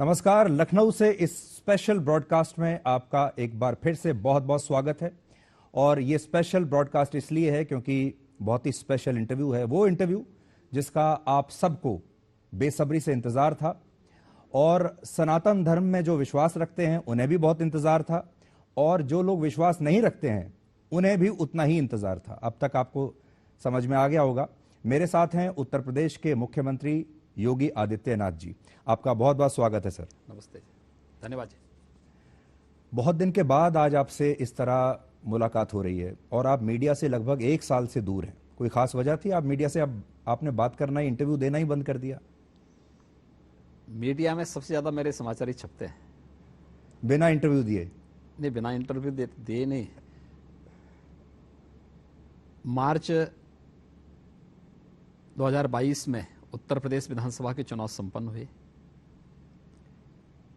नमस्कार। लखनऊ से इस स्पेशल ब्रॉडकास्ट में आपका एक बार फिर से बहुत बहुत स्वागत है। और ये स्पेशल ब्रॉडकास्ट इसलिए है क्योंकि बहुत ही स्पेशल इंटरव्यू है, वो इंटरव्यू जिसका आप सबको बेसब्री से इंतजार था और सनातन धर्म में जो विश्वास रखते हैं उन्हें भी बहुत इंतजार था और जो लोग विश्वास नहीं रखते हैं उन्हें भी उतना ही इंतजार था। अब तक आपको समझ में आ गया होगा। मेरे साथ हैं उत्तर प्रदेश के मुख्यमंत्री योगी आदित्यनाथ जी। आपका बहुत बहुत स्वागत है सर। नमस्ते, धन्यवाद जी। बहुत दिन के बाद आज आपसे इस तरह मुलाकात हो रही है और आप मीडिया से लगभग 1 साल से दूर हैं। कोई खास वजह थी? आप मीडिया से अब आपने बात करना ही, इंटरव्यू देना ही बंद कर दिया? मीडिया में सबसे ज्यादा मेरे समाचार ही छपते हैं। बिना इंटरव्यू दिए? नहीं, बिना इंटरव्यू दिए नहीं। मार्च 2022 में उत्तर प्रदेश विधानसभा के चुनाव संपन्न हुए।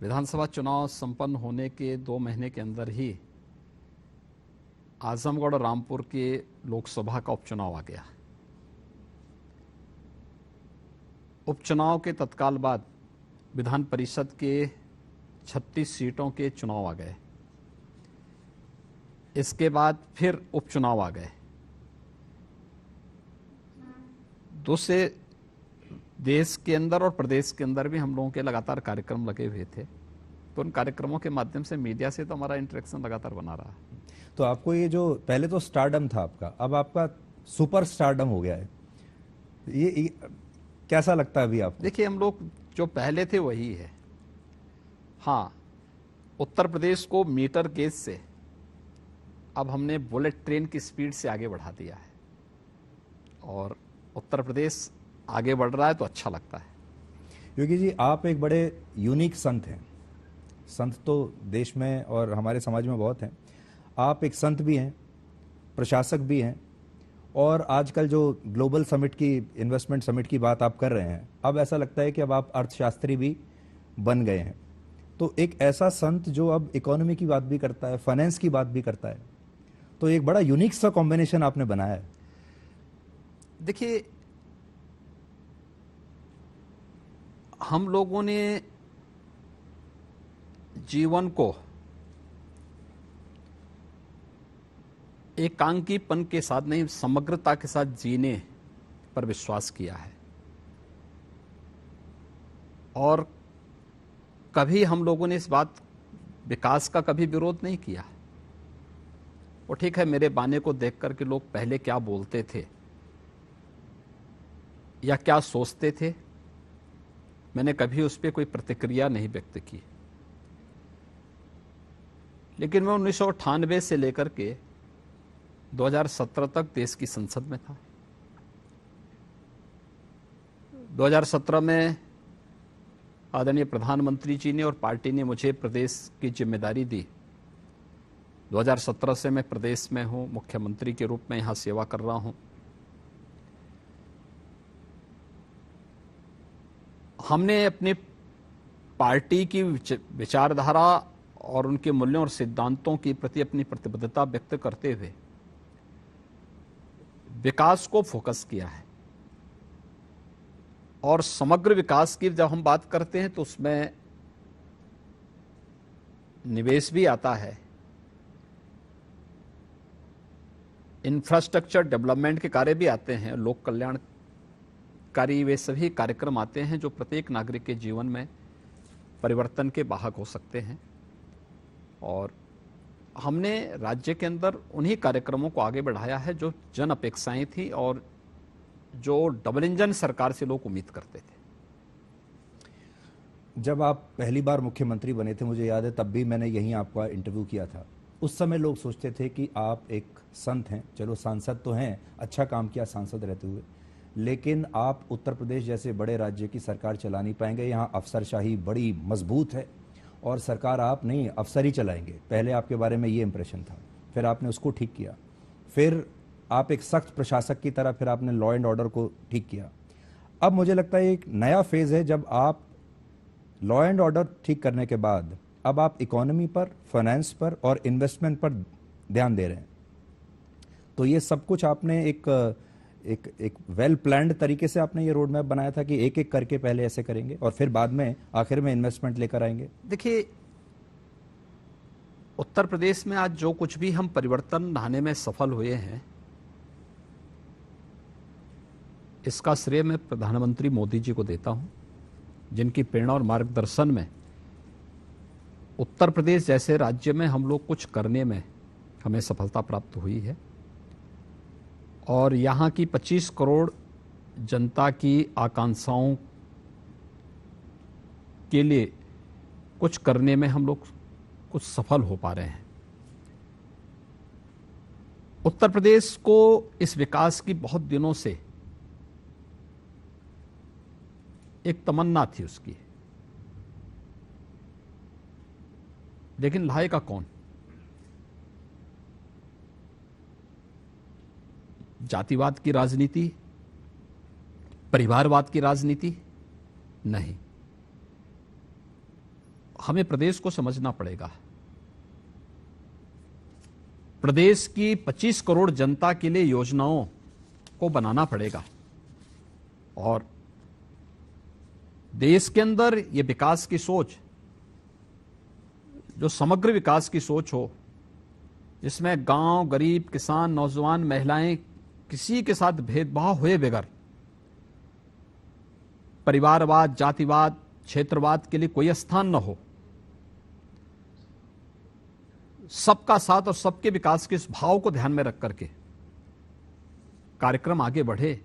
विधानसभा चुनाव संपन्न होने के 2 महीने के अंदर ही आजमगढ़ और रामपुर के लोकसभा का उपचुनाव आ गया। उपचुनाव के तत्काल बाद विधान परिषद के 36 सीटों के चुनाव आ गए। इसके बाद फिर उपचुनाव आ गए। दूसरे देश के अंदर और प्रदेश के अंदर भी हम लोगों के लगातार कार्यक्रम लगे हुए थे, तो उन कार्यक्रमों के माध्यम से मीडिया से तो हमारा इंटरेक्शन लगातार बना रहा है। तो आपको ये जो पहले तो स्टारडम था आपका, अब आपका सुपर स्टारडम हो गया है, ये कैसा लगता है अभी आपको? देखिए, हम लोग जो पहले थे वही है। हाँ, उत्तर प्रदेश को मीटर गेज से अब हमने बुलेट ट्रेन की स्पीड से आगे बढ़ा दिया है और उत्तर प्रदेश आगे बढ़ रहा है तो अच्छा लगता है। योगी जी, आप एक बड़े यूनिक संत हैं। संत तो देश में और हमारे समाज में बहुत हैं। आप एक संत भी हैं, प्रशासक भी हैं और आजकल जो ग्लोबल समिट की, इन्वेस्टमेंट समिट की बात आप कर रहे हैं, अब ऐसा लगता है कि अब आप अर्थशास्त्री भी बन गए हैं। तो एक ऐसा संत जो अब इकोनॉमी की बात भी करता है, फाइनेंस की बात भी करता है, तो एक बड़ा यूनिक सा कॉम्बिनेशन आपने बनाया है। देखिए, हम लोगों ने जीवन को एकांकीपन के साथ नहीं, समग्रता के साथ जीने पर विश्वास किया है और कभी हम लोगों ने इस बात विकास का कभी विरोध नहीं किया। वो ठीक है, मेरे बाने को देख करके लोग पहले क्या बोलते थे या क्या सोचते थे, मैंने कभी उस पर कोई प्रतिक्रिया नहीं व्यक्त की। लेकिन मैं 1998 से लेकर के 2017 तक देश की संसद में था। 2017 में आदरणीय प्रधानमंत्री जी ने और पार्टी ने मुझे प्रदेश की जिम्मेदारी दी। 2017 से मैं प्रदेश में हूं, मुख्यमंत्री के रूप में यहां सेवा कर रहा हूं। हमने अपनी पार्टी की विचारधारा और उनके मूल्यों और सिद्धांतों के प्रति अपनी प्रतिबद्धता व्यक्त करते हुए विकास को फोकस किया है और समग्र विकास की जब हम बात करते हैं तो उसमें निवेश भी आता है, इंफ्रास्ट्रक्चर डेवलपमेंट के कार्य भी आते हैं, लोक कल्याणकारी वे सभी कार्यक्रम आते हैं जो प्रत्येक नागरिक के जीवन में परिवर्तन के वाहक हो सकते हैं। और हमने राज्य के अंदर उन्हीं कार्यक्रमों को आगे बढ़ाया है जो जन अपेक्षाएं थी और जो डबल इंजन सरकार से लोग उम्मीद करते थे। जब आप पहली बार मुख्यमंत्री बने थे, मुझे याद है, तब भी मैंने यहीं आपका इंटरव्यू किया था। उस समय लोग सोचते थे कि आप एक संत हैं, चलो सांसद तो हैं, अच्छा काम किया सांसद रहते हुए, लेकिन आप उत्तर प्रदेश जैसे बड़े राज्य की सरकार चला नहीं पाएंगे। यहाँ अफसरशाही बड़ी मजबूत है और सरकार आप नहीं, अफसर ही चलाएंगे। पहले आपके बारे में ये इंप्रेशन था, फिर आपने उसको ठीक किया, फिर आप एक सख्त प्रशासक की तरह फिर आपने लॉ एंड ऑर्डर को ठीक किया। अब मुझे लगता है एक नया फेज है जब आप लॉ एंड ऑर्डर ठीक करने के बाद अब आप इकोनॉमी पर, फाइनेंस पर और इन्वेस्टमेंट पर ध्यान दे रहे हैं। तो ये सब कुछ आपने एक वेल प्लान्ड तरीके से आपने ये रोड मैप बनाया था कि एक एक करके पहले ऐसे करेंगे और फिर बाद में आखिर में इन्वेस्टमेंट लेकर आएंगे? देखिए, उत्तर प्रदेश में आज जो कुछ भी हम परिवर्तन लाने में सफल हुए हैं, इसका श्रेय मैं प्रधानमंत्री मोदी जी को देता हूं, जिनकी प्रेरणा और मार्गदर्शन में उत्तर प्रदेश जैसे राज्य में हम लोग कुछ करने में हमें सफलता प्राप्त हुई है। और यहाँ की 25 करोड़ जनता की आकांक्षाओं के लिए कुछ करने में हम लोग कुछ सफल हो पा रहे हैं। उत्तर प्रदेश को इस विकास की बहुत दिनों से एक तमन्ना थी उसकी, लेकिन लाएगा कौन? जातिवाद की राजनीति, परिवारवाद की राजनीति नहीं। हमें प्रदेश को समझना पड़ेगा। प्रदेश की 25 करोड़ जनता के लिए योजनाओं को बनाना पड़ेगा और देश के अंदर ये विकास की सोच, जो समग्र विकास की सोच हो, जिसमें गांव, गरीब, किसान, नौजवान, महिलाएं, किसी के साथ भेदभाव हुए बगैर परिवारवाद, जातिवाद, क्षेत्रवाद के लिए कोई स्थान न हो, सबका साथ और सबके विकास के इस भाव को ध्यान में रख करके कार्यक्रम आगे बढ़े।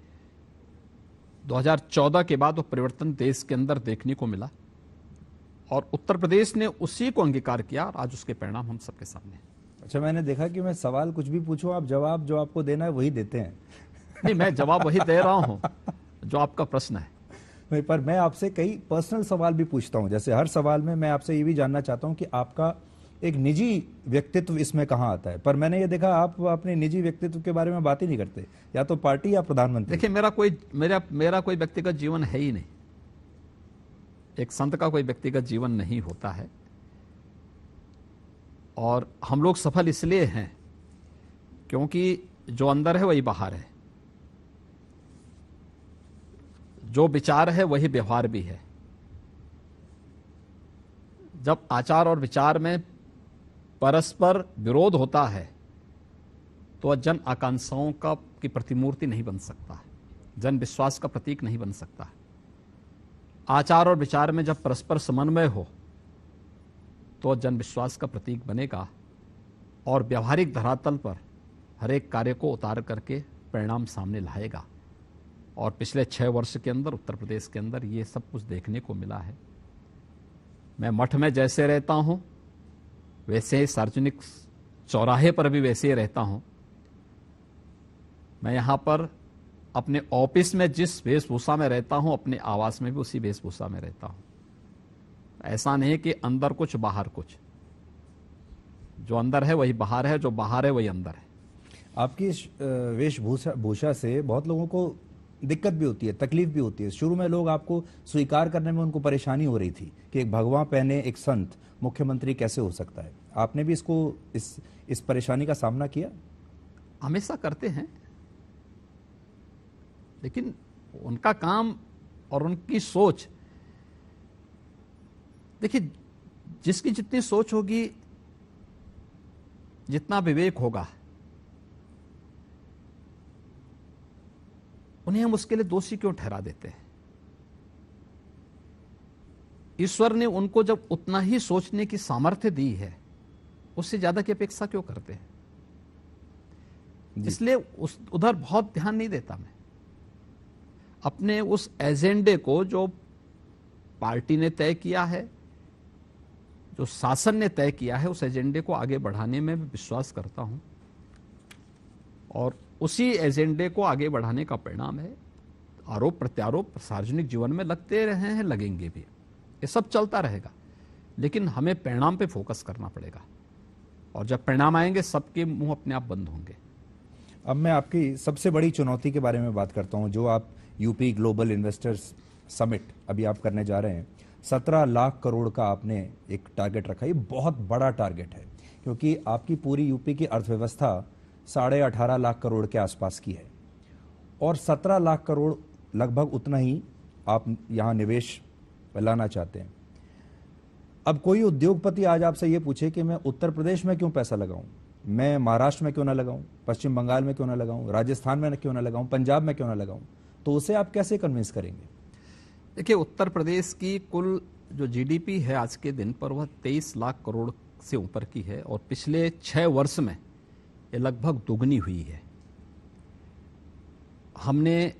2014 के बाद वो परिवर्तन देश के अंदर देखने को मिला और उत्तर प्रदेश ने उसी को अंगीकार किया और आज उसके परिणाम हम सबके सामने हैं। अच्छा, मैंने देखा कि मैं सवाल कुछ भी पूछूं, आप जवाब जो आपको देना है वही देते हैं। नहीं, मैं जवाब वही दे रहा हूं जो आपका प्रश्न है। नहीं, पर मैं आपसे कई पर्सनल सवाल भी पूछता हूं। जैसे हर सवाल में मैं आपसे ये भी जानना चाहता हूं कि आपका एक निजी व्यक्तित्व इसमें कहाँ आता है। पर मैंने ये देखा आप अपने निजी व्यक्तित्व के बारे में बात ही नहीं करते, या तो पार्टी या प्रधानमंत्री। देखिए, मेरा कोई व्यक्तिगत जीवन है ही नहीं। एक संत का कोई व्यक्तिगत जीवन नहीं होता है और हम लोग सफल इसलिए हैं क्योंकि जो अंदर है वही बाहर है, जो विचार है वही व्यवहार भी है। जब आचार और विचार में परस्पर विरोध होता है तो जन आकांक्षाओं का की प्रतिमूर्ति नहीं बन सकता है, जन विश्वास का प्रतीक नहीं बन सकता है। आचार और विचार में जब परस्पर समन्वय हो तो जन विश्वास का प्रतीक बनेगा और व्यवहारिक धरातल पर हर एक कार्य को उतार करके परिणाम सामने लाएगा। और पिछले 6 वर्ष के अंदर उत्तर प्रदेश के अंदर ये सब कुछ देखने को मिला है। मैं मठ में जैसे रहता हूं वैसे ही सार्वजनिक चौराहे पर भी वैसे ही रहता हूं। मैं यहां पर अपने ऑफिस में जिस वेशभूषा में रहता हूं, अपने आवास में भी उसी वेशभूषा में रहता हूं। ऐसा नहीं कि अंदर कुछ बाहर कुछ, जो अंदर है वही बाहर है, जो बाहर है वही अंदर है। आपकी इस वेशभूषा से बहुत लोगों को दिक्कत भी होती है, तकलीफ भी होती है। शुरू में लोग आपको स्वीकार करने में उनको परेशानी हो रही थी कि एक भगवा पहने एक संत मुख्यमंत्री कैसे हो सकता है। आपने भी इसको इस परेशानी का सामना किया? हमेशा करते हैं, लेकिन उनका काम और उनकी सोच, देखिए, जिसकी जितनी सोच होगी, जितना विवेक होगा, उन्हें हम उसके लिए दोषी क्यों ठहरा देते हैं? ईश्वर ने उनको जब उतना ही सोचने की सामर्थ्य दी है, उससे ज्यादा की अपेक्षा क्यों करते हैं? इसलिए उधर बहुत ध्यान नहीं देता मैं। अपने उस एजेंडे को जो पार्टी ने तय किया है, जो शासन ने तय किया है, उस एजेंडे को आगे बढ़ाने में विश्वास करता हूं और उसी एजेंडे को आगे बढ़ाने का परिणाम है आरोप प्रत्यारोप सार्वजनिक जीवन में लगते रहे हैं, लगेंगे भी। ये सब चलता रहेगा, लेकिन हमें परिणाम पे फोकस करना पड़ेगा और जब परिणाम आएंगे सबके मुंह अपने आप बंद होंगे। अब मैं आपकी सबसे बड़ी चुनौती के बारे में बात करता हूं, जो आप यूपी ग्लोबल इन्वेस्टर्स समिट अभी आप करने जा रहे हैं। 17 लाख करोड़ का आपने एक टारगेट रखा। ये बहुत बड़ा टारगेट है क्योंकि आपकी पूरी यूपी की अर्थव्यवस्था 18.5 लाख करोड़ के आसपास की है और 17 लाख करोड़ लगभग उतना ही आप यहाँ निवेश लाना चाहते हैं। अब कोई उद्योगपति आज आपसे ये पूछे कि मैं उत्तर प्रदेश में क्यों पैसा लगाऊं, मैं महाराष्ट्र में क्यों ना लगाऊं, पश्चिम बंगाल में क्यों ना लगाऊं, राजस्थान में क्यों ना लगाऊं, पंजाब में क्यों ना लगाऊं, तो उसे आप कैसे कन्विंस करेंगे? देखिए, उत्तर प्रदेश की कुल जो जीडीपी है आज के दिन पर वह 23 लाख करोड़ से ऊपर की है और पिछले 6 वर्ष में ये लगभग दुगनी हुई है। हमने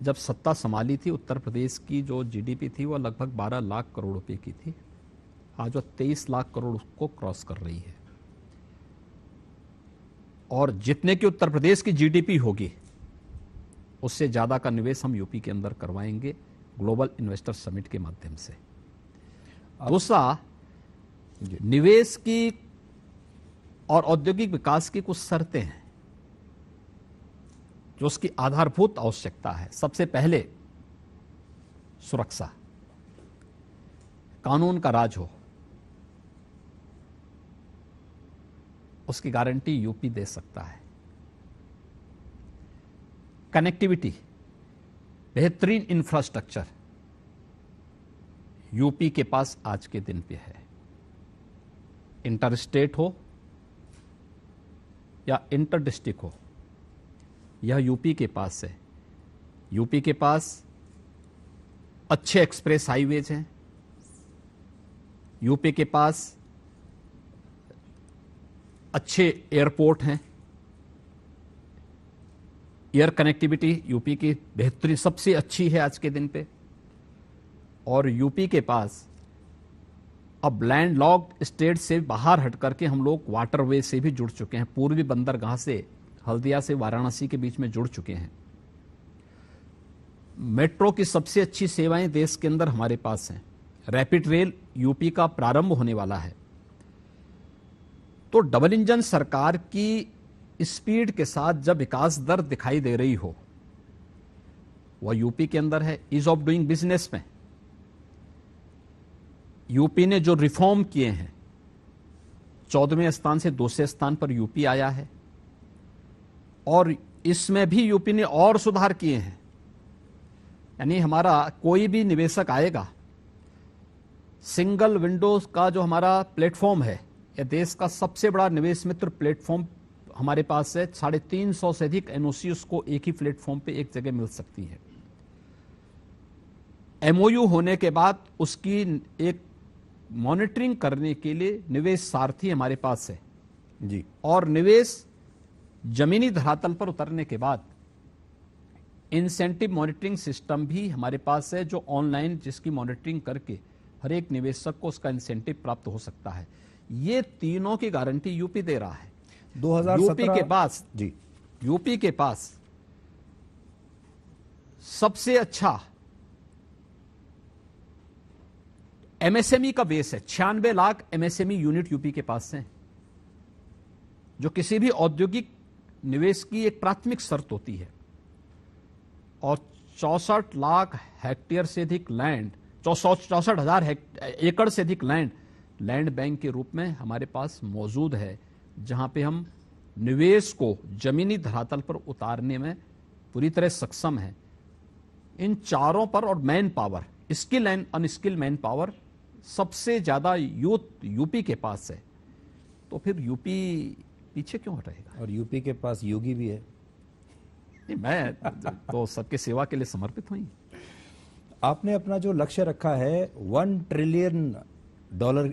जब सत्ता संभाली थी, उत्तर प्रदेश की जो जीडीपी थी वह लगभग 12 लाख करोड़ रुपए की थी। आज वह 23 लाख करोड़ को क्रॉस कर रही है और जितने की उत्तर प्रदेश की जीडीपी होगी उससे ज्यादा का निवेश हम यूपी के अंदर करवाएंगे ग्लोबल इन्वेस्टर समिट के माध्यम से। दूसरा, निवेश की और औद्योगिक विकास की कुछ शर्तें हैं जो उसकी आधारभूत आवश्यकता है। सबसे पहले सुरक्षा, कानून का राज हो, उसकी गारंटी यूपी दे सकता है। कनेक्टिविटी, बेहतरीन इंफ्रास्ट्रक्चर यूपी के पास आज के दिन पे है। इंटर स्टेट हो या इंटर डिस्ट्रिक्ट हो, यह यूपी के पास है। यूपी के पास अच्छे एक्सप्रेस हाईवेज हैं, यूपी के पास अच्छे एयरपोर्ट हैं, एयर कनेक्टिविटी यूपी की बेहतरीन सबसे अच्छी है आज के दिन पे। और यूपी के पास अब लैंडलॉक्ड स्टेट से बाहर हट करके हम लोग वाटरवे से भी जुड़ चुके हैं। पूर्वी बंदरगाह से हल्दिया से वाराणसी के बीच में जुड़ चुके हैं। मेट्रो की सबसे अच्छी सेवाएं देश के अंदर हमारे पास हैं। रैपिड रेल यूपी का प्रारंभ होने वाला है। तो डबल इंजन सरकार की स्पीड के साथ जब विकास दर दिखाई दे रही हो, वह यूपी के अंदर है। ईज ऑफ डूइंग बिजनेस में यूपी ने जो रिफॉर्म किए हैं, 14वें स्थान से 2वें स्थान पर यूपी आया है और इसमें भी यूपी ने और सुधार किए हैं। यानी हमारा कोई भी निवेशक आएगा, सिंगल विंडोज का जो हमारा प्लेटफॉर्म है, यह देश का सबसे बड़ा निवेश मित्र प्लेटफॉर्म हमारे पास है। 350 से अधिक एनओसी उसको एक ही प्लेटफॉर्म पे एक जगह मिल सकती है। एमओयू होने के बाद उसकी एक मॉनिटरिंग करने के लिए निवेश सारथी हमारे पास है जी। और निवेश जमीनी धरातल पर उतरने के बाद इंसेंटिव मॉनिटरिंग सिस्टम भी हमारे पास है, जो ऑनलाइन जिसकी मॉनिटरिंग करके हर एक निवेशक को उसका इंसेंटिव प्राप्त हो सकता है। ये तीनों की गारंटी यूपी दे रहा है। 2017 यूपी के पास सबसे अच्छा एमएसएमई का बेस है। 96 लाख एमएसएमई यूनिट यूपी के पास हैं, जो किसी भी औद्योगिक निवेश की एक प्राथमिक शर्त होती है। और 64 लाख हेक्टेयर से अधिक लैंड, 64,000 एकड़ से अधिक लैंड बैंक के रूप में हमारे पास मौजूद है, जहां पे हम निवेश को जमीनी धरातल पर उतारने में पूरी तरह सक्षम है। इन चारों पर और man power, skill and unskilled man power सबसे ज्यादा यूपी के पास है। तो फिर यूपी पीछे क्यों हटेगा? और यूपी के पास योगी भी है। नहीं, मैं तो सबके सेवा के लिए समर्पित हुई। आपने अपना जो लक्ष्य रखा है $1 ट्रिलियन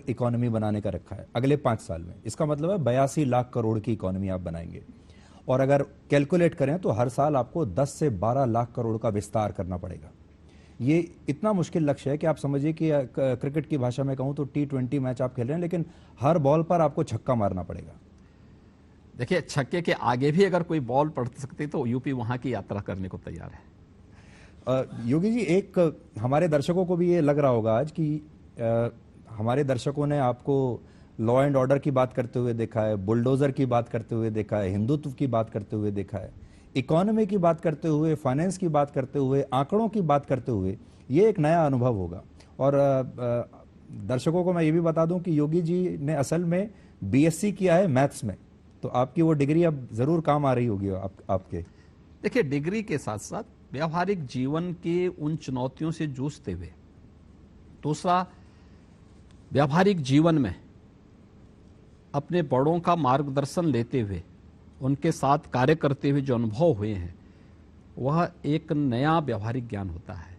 इकोनॉमी बनाने का रखा है अगले 5 साल में। इसका मतलब है 82 लाख करोड़ की इकोनॉमी आप बनाएंगे। और अगर कैलकुलेट करें तो हर साल आपको 10 से 12 लाख करोड़ का विस्तार करना पड़ेगा। ये इतना मुश्किल लक्ष्य है कि आप समझिए कि क्रिकेट की भाषा में कहूं तो T20 मैच आप खेल रहे हैं, लेकिन हर बॉल पर आपको छक्का मारना पड़ेगा। देखिए, छक्के के आगे भी अगर कोई बॉल पड़ सकती तो यूपी वहां की यात्रा करने को तैयार है। योगी जी, एक हमारे दर्शकों को भी ये लग रहा होगा आज कि हमारे दर्शकों ने आपको लॉ एंड ऑर्डर की बात करते हुए देखा है, बुलडोजर की बात करते हुए देखा है, हिंदुत्व की बात करते हुए देखा है, इकोनॉमी की बात करते हुए, फाइनेंस की बात करते हुए, आंकड़ों की बात करते हुए। ये एक नया अनुभव होगा। और दर्शकों को मैं ये भी बता दूं कि योगी जी ने असल में BSc किया है मैथ्स में, तो आपकी वो डिग्री अब जरूर काम आ रही होगी आपके। देखिए, डिग्री के साथ साथ व्यावहारिक जीवन के उन चुनौतियों से जूझते हुए, दूसरा व्यावहारिक जीवन में अपने बड़ों का मार्गदर्शन लेते हुए, उनके साथ कार्य करते हुए जो अनुभव हुए हैं, वह एक नया व्यावहारिक ज्ञान होता है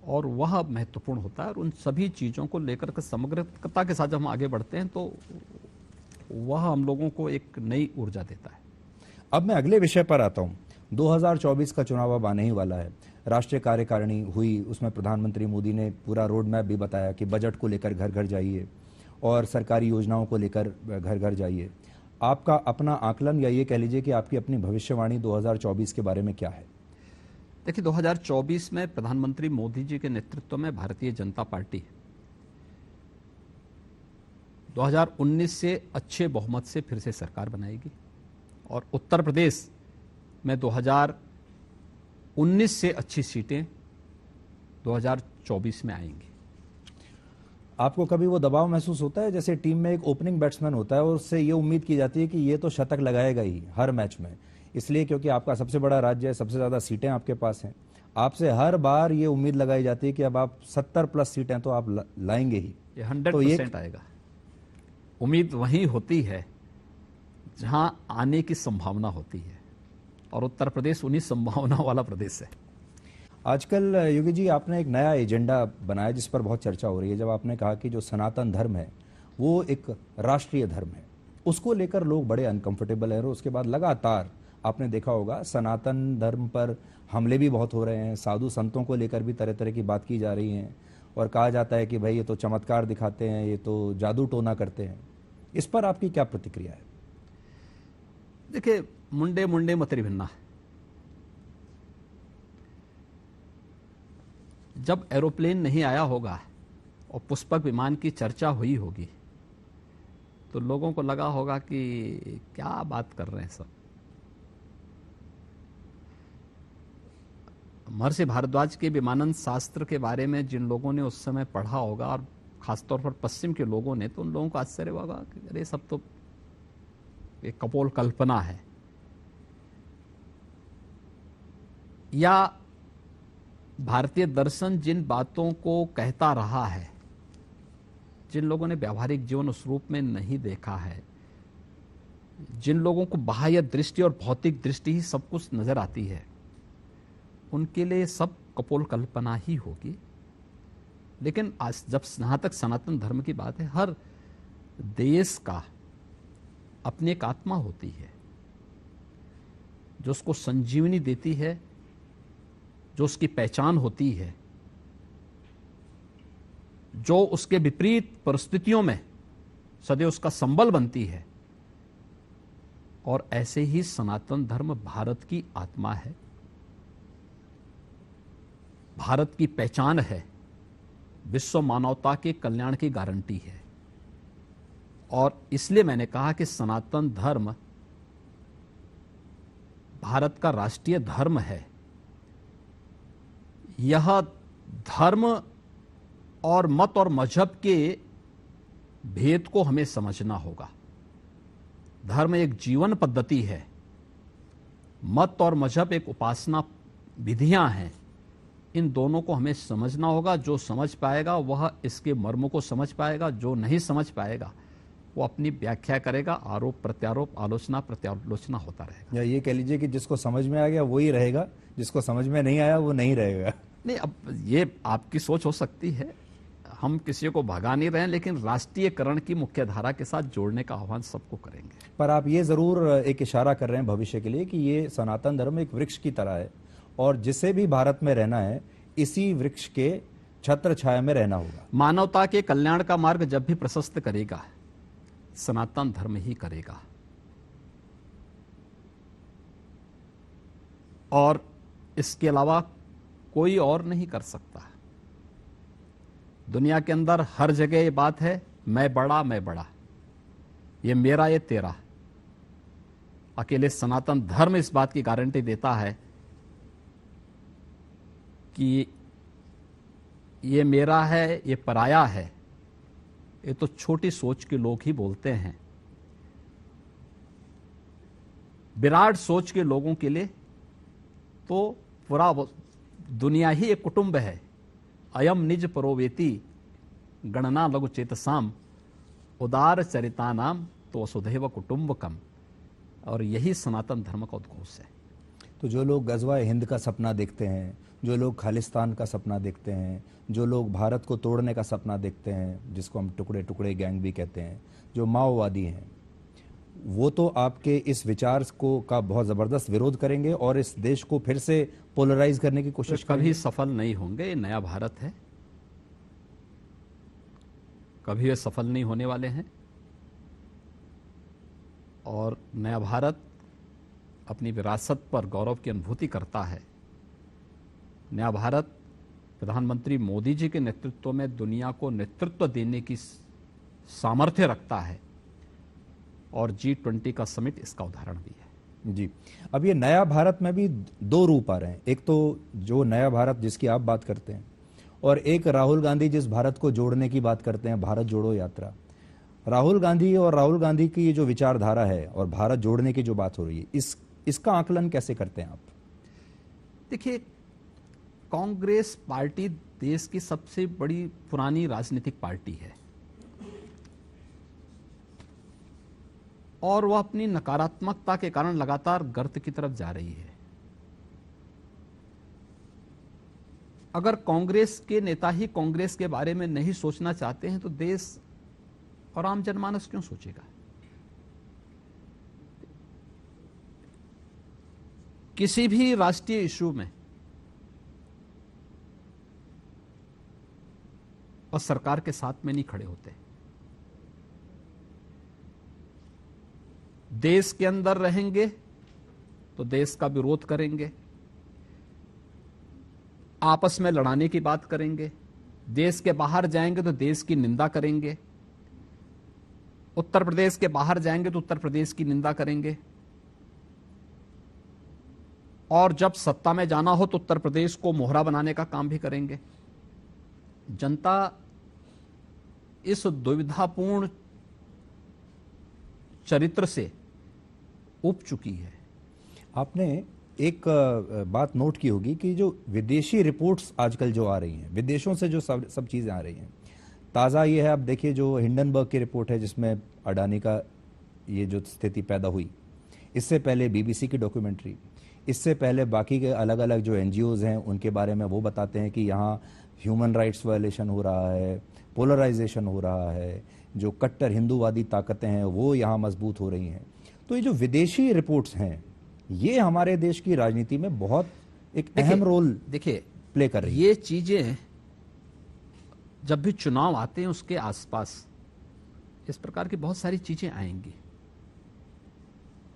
और वह महत्वपूर्ण होता है। और उन सभी चीज़ों को लेकर के समग्रता के साथ जब हम आगे बढ़ते हैं तो वह हम लोगों को एक नई ऊर्जा देता है। अब मैं अगले विषय पर आता हूं। 2024 का चुनाव अब आने ही वाला है। राष्ट्रीय कार्यकारिणी हुई, उसमें प्रधानमंत्री मोदी ने पूरा रोड मैप भी बताया कि बजट को लेकर घर घर जाइए और सरकारी योजनाओं को लेकर घर घर जाइए। आपका अपना आकलन या ये कह लीजिए कि आपकी अपनी भविष्यवाणी 2024 के बारे में क्या है? देखिए, 2024 में प्रधानमंत्री मोदी जी के नेतृत्व में भारतीय जनता पार्टी 2019 से अच्छे बहुमत से फिर से सरकार बनाएगी और उत्तर प्रदेश में 2019 से अच्छी सीटें 2024 में आएंगी। आपको कभी वो दबाव महसूस होता है, जैसे टीम में एक ओपनिंग बैट्समैन होता है और उससे ये उम्मीद की जाती है कि ये तो शतक लगाएगा ही हर मैच में, इसलिए क्योंकि आपका सबसे बड़ा राज्य है, सबसे ज़्यादा सीटें आपके पास हैं, आपसे हर बार ये उम्मीद लगाई जाती है कि अब आप 70+ सीटें तो आप लाएंगे ही। ये 100% आएगा। उम्मीद वहीं होती है जहां आने की संभावना होती है और उत्तर प्रदेश उन्हीं संभावना वाला प्रदेश है। आजकल योगी जी आपने एक नया एजेंडा बनाया जिस पर बहुत चर्चा हो रही है, जब आपने कहा कि जो सनातन धर्म है वो एक राष्ट्रीय धर्म है, उसको लेकर लोग बड़े अनकंफर्टेबल हैं और उसके बाद लगातार आपने देखा होगा सनातन धर्म पर हमले भी बहुत हो रहे हैं, साधु संतों को लेकर भी तरह तरह की बात की जा रही है और कहा जाता है कि भाई ये तो चमत्कार दिखाते हैं, ये तो जादू टोना करते हैं। इस पर आपकी क्या प्रतिक्रिया है? देखिए, मुंडे मुंडे मतरी भिन्ना। जब एरोप्लेन नहीं आया होगा और पुष्पक विमान की चर्चा हुई होगी तो लोगों को लगा होगा कि क्या बात कर रहे हैं सब। महर्षि भारद्वाज के विमानन शास्त्र के बारे में जिन लोगों ने उस समय पढ़ा होगा और खासतौर पर पश्चिम के लोगों ने, तो उन लोगों को आश्चर्य होगा कि अरे सब तो एक कपोल कल्पना है। या भारतीय दर्शन जिन बातों को कहता रहा है, जिन लोगों ने व्यावहारिक जीवन उस रूप में नहीं देखा है, जिन लोगों को बाह्य दृष्टि और भौतिक दृष्टि ही सब कुछ नजर आती है, उनके लिए सब कपोल कल्पना ही होगी। लेकिन आज जब जहां तक सनातन धर्म की बात है, हर देश का अपनी एक आत्मा होती है जो उसको संजीवनी देती है, जो उसकी पहचान होती है, जो उसके विपरीत परिस्थितियों में सदैव उसका संबल बनती है। और ऐसे ही सनातन धर्म भारत की आत्मा है, भारत की पहचान है, विश्व मानवता के कल्याण की गारंटी है। और इसलिए मैंने कहा कि सनातन धर्म भारत का राष्ट्रीय धर्म है। यह धर्म और मत और मजहब के भेद को हमें समझना होगा। धर्म एक जीवन पद्धति है, मत और मजहब एक उपासना विधियां हैं। इन दोनों को हमें समझना होगा। जो समझ पाएगा वह इसके मर्म को समझ पाएगा, जो नहीं समझ पाएगा वो अपनी व्याख्या करेगा, आरोप प्रत्यारोप, आलोचना प्रत्यालोचना होता रहेगा। या ये कह लीजिए कि जिसको समझ में आ गया वही रहेगा, जिसको समझ में नहीं आया वो नहीं रहेगा। नहीं, अब ये आपकी सोच हो सकती है, हम किसी को भगा नहीं रहे हैं, लेकिन राष्ट्रीयकरण की मुख्य धारा के साथ जोड़ने का आह्वान सबको करेंगे। पर आप ये जरूर एक इशारा कर रहे हैं भविष्य के लिए कि ये सनातन धर्म एक वृक्ष की तरह है और जिसे भी भारत में रहना है इसी वृक्ष के छत्र छाया में रहना होगा। मानवता के कल्याण का मार्ग जब भी प्रशस्त करेगा, सनातन धर्म ही करेगा। और इसके अलावा कोई और नहीं कर सकता। दुनिया के अंदर हर जगह ये बात है, मैं बड़ा, ये मेरा, ये तेरा। अकेले सनातन धर्म इस बात की गारंटी देता है कि ये मेरा है, ये पराया है। ये तो छोटी सोच के लोग ही बोलते हैं। विराट सोच के लोगों के लिए तो पूरा दुनिया ही एक कुटुंब है। अयम निज परोवेति गणना लघु चेतसाम उदार चरिता नाम तो वसुधैव कुटुंबकम। और यही सनातन धर्म का उद्घोष है। तो जो लोग गजवा हिंद का सपना देखते हैं, जो लोग खालिस्तान का सपना देखते हैं, जो लोग भारत को तोड़ने का सपना देखते हैं, जिसको हम टुकड़े टुकड़े गैंग भी कहते हैं, जो माओवादी हैं, वो तो आपके इस विचार को का बहुत ज़बरदस्त विरोध करेंगे और इस देश को फिर से पोलराइज करने की कोशिश तो कभी सफल नहीं होंगे। ये नया भारत है, कभी वे सफल नहीं होने वाले हैं। और नया भारत अपनी विरासत पर गौरव की अनुभूति करता है। नया भारत प्रधानमंत्री मोदी जी के नेतृत्व में दुनिया को नेतृत्व देने की सामर्थ्य रखता है और G20 का समिट इसका उदाहरण भी है। जी, अब ये नया भारत में भी दो रूप आ रहे हैं। एक तो जो नया भारत जिसकी आप बात करते हैं, और एक राहुल गांधी जिस भारत को जोड़ने की बात करते हैं, भारत जोड़ो यात्रा। राहुल गांधी की ये जो विचारधारा है और भारत जोड़ने की जो बात हो रही है, इसका आकलन कैसे करते हैं आप? देखिए, कांग्रेस पार्टी देश की सबसे बड़ी पुरानी राजनीतिक पार्टी है और वह अपनी नकारात्मकता के कारण लगातार गर्त की तरफ जा रही है। अगर कांग्रेस के नेता ही कांग्रेस के बारे में नहीं सोचना चाहते हैं तो देश और आम जनमानस क्यों सोचेगा? किसी भी राष्ट्रीय इशू में और सरकार के साथ में नहीं खड़े होते। देश के अंदर रहेंगे तो देश का विरोध करेंगे, आपस में लड़ाने की बात करेंगे। देश के बाहर जाएंगे तो देश की निंदा करेंगे। उत्तर प्रदेश के बाहर जाएंगे तो उत्तर प्रदेश की निंदा करेंगे। और जब सत्ता में जाना हो तो उत्तर प्रदेश को मोहरा बनाने का काम भी करेंगे। जनता इस दुविधापूर्ण चरित्र से उब चुकी है। आपने एक बात नोट की होगी कि जो विदेशी रिपोर्ट्स आजकल जो आ रही हैं, विदेशों से जो सब चीज़ें आ रही हैं, ताज़ा ये है, आप देखिए जो हिंडनबर्ग की रिपोर्ट है जिसमें अडानी का ये जो स्थिति पैदा हुई, इससे पहले बीबीसी की डॉक्यूमेंट्री, इससे पहले बाकी के अलग अलग जो एनजीओज हैं उनके बारे में वो बताते हैं कि यहाँ ह्यूमन राइट्स वायलेशन हो रहा है, पोलराइजेशन हो रहा है, जो कट्टर हिंदूवादी ताकतें हैं वो यहाँ मजबूत हो रही हैं। तो ये जो विदेशी रिपोर्ट्स हैं ये हमारे देश की राजनीति में बहुत एक अहम रोल देखिए प्ले कर रही है। ये चीजें जब भी चुनाव आते हैं उसके आसपास इस प्रकार की बहुत सारी चीजें आएंगी,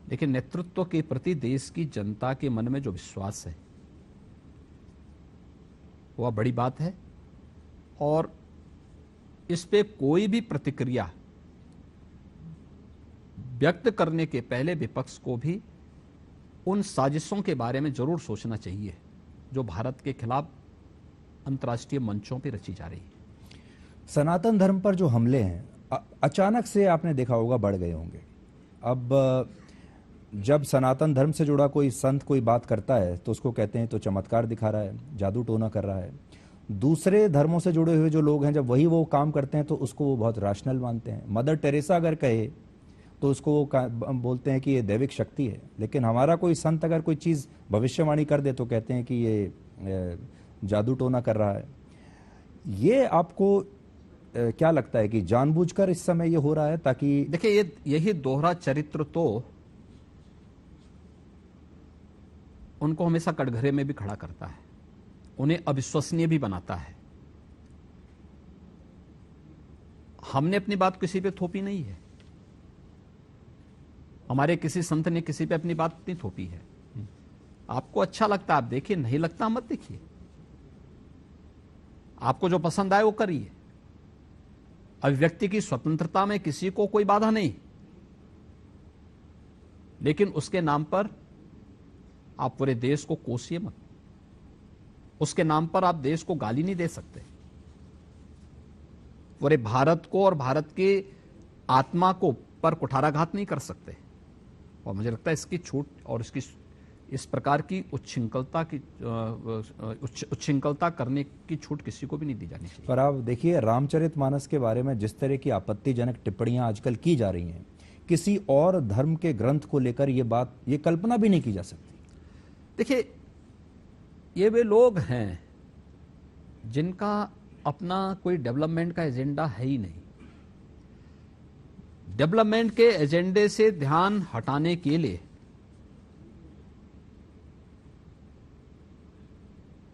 लेकिन नेतृत्व के प्रति देश की जनता के मन में जो विश्वास है वह बड़ी बात है। और इस पे कोई भी प्रतिक्रिया व्यक्त करने के पहले विपक्ष को भी उन साजिशों के बारे में जरूर सोचना चाहिए जो भारत के खिलाफ अंतर्राष्ट्रीय मंचों पर रची जा रही है। सनातन धर्म पर जो हमले हैं अचानक से आपने देखा होगा बढ़ गए होंगे। अब जब सनातन धर्म से जुड़ा कोई संत कोई बात करता है तो उसको कहते हैं तो चमत्कार दिखा रहा है, जादू टोना कर रहा है। दूसरे धर्मों से जुड़े हुए जो लोग हैं जब वही वो काम करते हैं तो उसको वो बहुत राशनल मानते हैं। मदर टेरेसा अगर कहे तो उसको वो बोलते हैं कि ये दैविक शक्ति है, लेकिन हमारा कोई संत अगर कोई चीज़ भविष्यवाणी कर दे तो कहते हैं कि ये जादू टोना कर रहा है। ये आपको क्या लगता है कि जानबूझकर इस समय ये हो रहा है ताकि? देखिए, यही दोहरा चरित्र तो उनको हमेशा कटघरे में भी खड़ा करता है, उन्हें अविश्वसनीय भी बनाता है। हमने अपनी बात किसी पे थोपी नहीं है, हमारे किसी संत ने किसी पे अपनी बात नहीं थोपी है। आपको अच्छा लगता है आप देखिए, नहीं लगता मत देखिए। आपको जो पसंद आए वो करिए। अभिव्यक्ति की स्वतंत्रता में किसी को कोई बाधा नहीं, लेकिन उसके नाम पर आप पूरे देश को कोसिए मत। उसके नाम पर आप देश को गाली नहीं दे सकते। पूरे भारत को और भारत की आत्मा को पर कुठाराघात नहीं कर सकते। और मुझे लगता है इसकी छूट और इसकी इस प्रकार की उच्छृंखलता करने की छूट किसी को भी नहीं दी जानी चाहिए। पर आप देखिए रामचरितमानस के बारे में जिस तरह की आपत्तिजनक टिप्पणियां आजकल की जा रही हैं, किसी और धर्म के ग्रंथ को लेकर ये कल्पना भी नहीं की जा सकती। देखिए, ये वे लोग हैं जिनका अपना कोई डेवलपमेंट का एजेंडा है ही नहीं। डेवलपमेंट के एजेंडे से ध्यान हटाने के लिए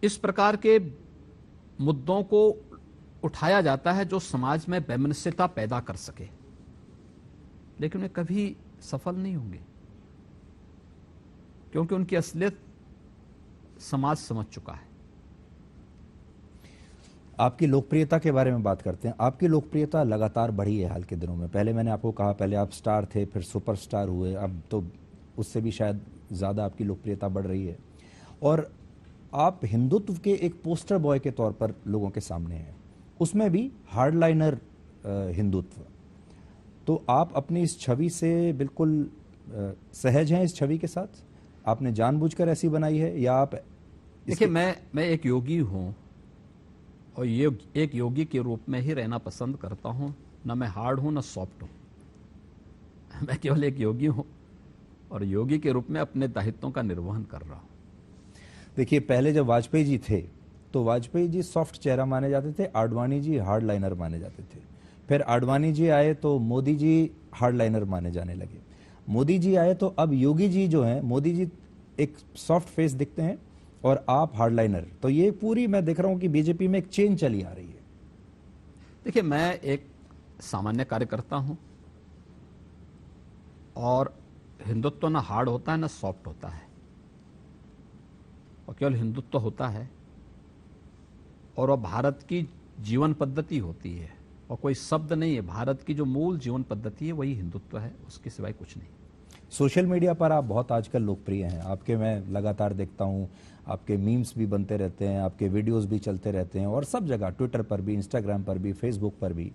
इस प्रकार के मुद्दों को उठाया जाता है जो समाज में वैमनस्यता पैदा कर सके, लेकिन वे कभी सफल नहीं होंगे, क्योंकि उनकी असलियत समाज समझ चुका है। आपकी लोकप्रियता के बारे में बात करते हैं। आपकी लोकप्रियता लगातार बढ़ी है हाल के दिनों में। पहले मैंने आपको कहा, पहले आप स्टार थे, फिर सुपरस्टार हुए, अब तो उससे भी शायद ज़्यादा आपकी लोकप्रियता बढ़ रही है। और आप हिंदुत्व के एक पोस्टर बॉय के तौर पर लोगों के सामने हैं, उसमें भी हार्डलाइनर हिंदुत्व। तो आप अपनी इस छवि से बिल्कुल सहज हैं? इस छवि के साथ आपने जानबूझकर ऐसी बनाई है या आप? देखिए, मैं एक योगी हूं और ये एक योगी के रूप में ही रहना पसंद करता हूं। ना मैं हार्ड हूं ना सॉफ्ट हूं। मैं केवल एक योगी हूं और योगी के रूप में अपने दायित्वों का निर्वहन कर रहा हूं। देखिए, पहले जब वाजपेयी जी थे तो वाजपेयी जी सॉफ्ट चेहरा माने जाते थे, आडवाणी जी हार्डलाइनर माने जाते थे। फिर आडवाणी जी आए तो मोदी जी हार्डलाइनर माने जाने लगे। मोदी जी आए तो अब योगी जी जो हैं, मोदी जी एक सॉफ्ट फेस दिखते हैं और आप हार्डलाइनर। तो ये पूरी मैं देख रहा हूं कि बीजेपी में एक चेंज चली आ रही है। देखिए, मैं एक सामान्य कार्यकर्ता हूं और हिंदुत्व ना हार्ड होता है ना सॉफ्ट होता है, और केवल हिंदुत्व होता है और वह भारत की जीवन पद्धति होती है और कोई शब्द नहीं है। भारत की जो मूल जीवन पद्धति है वही हिंदुत्व है, उसके सिवाय कुछ नहीं। सोशल मीडिया पर आप बहुत आजकल लोकप्रिय हैं। आपके मैं लगातार देखता हूं, आपके मीम्स भी बनते रहते हैं, आपके वीडियोस भी चलते रहते हैं और सब जगह, ट्विटर पर भी, इंस्टाग्राम पर भी, फेसबुक पर भी।